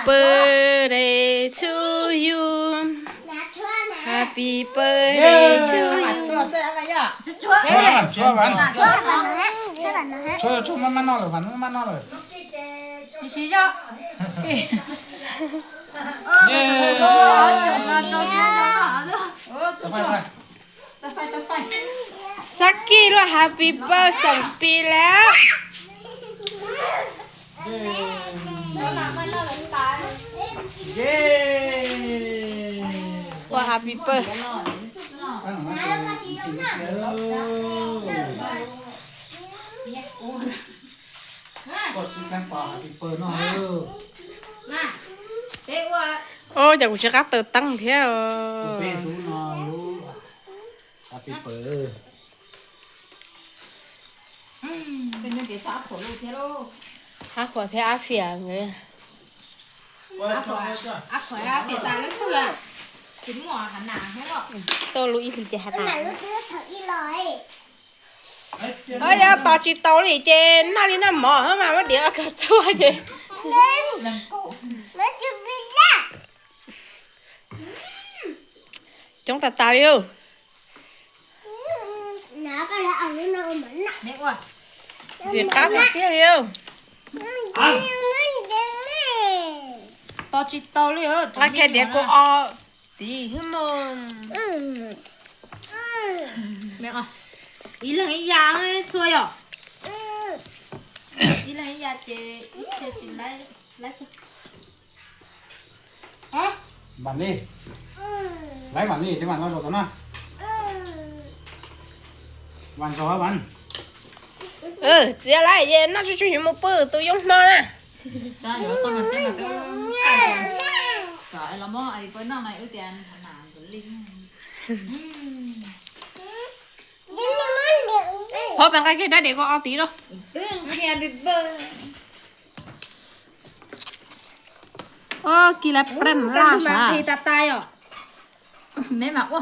birthday to you Happy birthday to you Chúa bạn Chúa Chúa mà nó rồi bạn nó rồi xí cho Saki ด้วย Happy birthday 2 ปีแล้ว เย้ ว่า Happy birthday ก็สิแข่งป่าสิเปิดเนาะ โอ้จากกูจะกัดเติร์ตั้งเที่ยว เป้ดูเนาะรู้อ่ะสิเปิด เป็นเด็กสาวขอลูกเทโล ฮะขวดเที่ยวอาเฟียเงี้ย อาขอยเสียตาแล้วเพื่อถึงหมอหันหนาให้หรอก โตรู้อีกทีจะหา ไหนรู้ซื้อเถอะอีร้อย เฮ้ยต่อจีโตเลยเจนน่าลีน่าหมอเข้ามาว่าเดี๋ยวก็ช่วยเจ เล่นโก้ มันจะบินละ จงตาเร็ว หนาก็แล้วเอาเงินเอาเหมือนน่ะ เด็กว่ะ เสียกัดเที่ยวเร็ว มันเด้งแม่ ต่อจิตโตเลยเออ ถ้าแค่เดี๋ยวกูเอาตีขึ้นมา แม่อ่ะอีหลังอียาเฮ้ยช่วยอ่ะอีหลังอียาเจเชจิไล่ฮะ บันนี่ไล่บันนี่ที่มันเราโดดนะวันสองวัน เสียไรเจนน่าจะช่วยมือปื้ตัวยงมานะ đó giờ con là tên là cái trời là mơ ấy với nó này ưu tiên nào của linh ยินดีมันเด้งแม่ พอเป็นใครได้เดี๋ยวก็เอาตีแล้ว ตึ้งแค่บิ๊บเบอร์ กินแล้วเป็น กั ล่าน มา ชา ทีตาตายอ่ะ mẹ mặc quá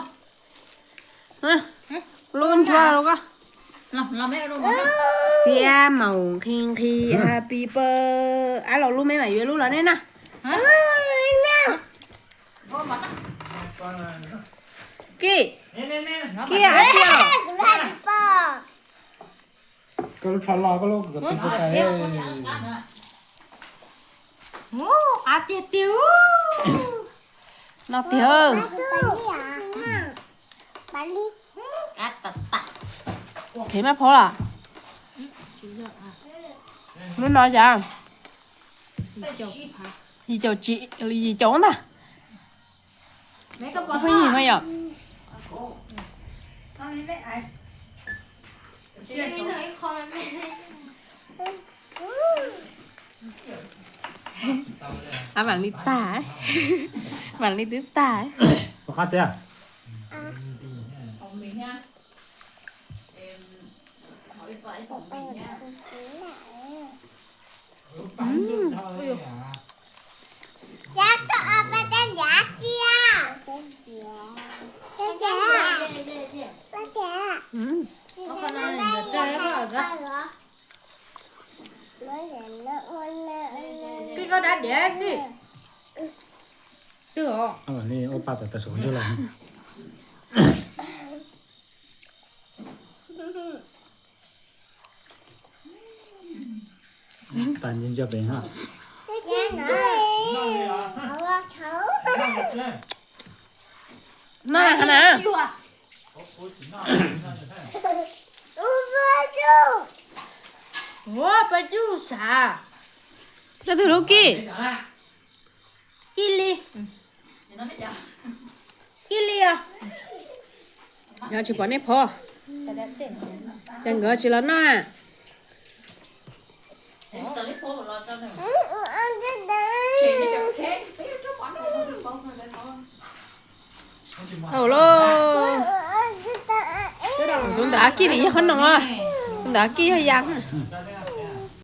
ลุ้นชัวร์แล้วก็ là mẹ luôn เสียเมาคิงคี Happy birthday เรารู้ไหมหมายรู้แล้วเนี่ยนะ ô mà nó กี่ นี่นี่นี่ กี่อะเที่ยว กูเลยพี่ป้า ก็รู้ชอนรอก็รู้กับติ๊กไป โอ้อาเตียติว นอเที่ยว ปาลีอ่ะ cắt tạt tạt เห็นไหมพอละไม่น้อยจังยี่เจ้าจียี่เจ้าน่ะ แม่ก็บอก ไม่ยินไม่หรอก ไม่เลยคอแม่ bản lý tả ấy. Bản lý tứ tả ấy. พอคัดเจ้า phòng mình nha em hỏi vợ phòng mình nha ยักษ์ก็เอาไปเต้นยักษ์เจียเต้นเจียเต้นเจียเต้นเจีย Ừ. ฉันไม่ได้อยากให้ใครเหรอไม่เห็นนะวันนี้ cái con đã để cái được นี่โอป้าแต่สูงเท่าไหร่ตันยินจะเป็นฮะ Cái gì nữa? Không có xấu. Nó là hả nè. chưa à Ủa chú. ủa bà chú xà Cho thử đâu kì. chili thì nó biết chưa chili à Giờ chỉ bỏ nếp hồ. Chẳng ngờ chỉ là nó nè. em sẽ lấy phố lo cho này Ăn cái đấy. chị nó chụp thế tí nó chụp bắn nó chụp bóng thôi đấy con Ồ lô. Ăn cái đấy. cái đầu Tôi đã kì đi hơn nữa. Tôi đã kì hơi giang.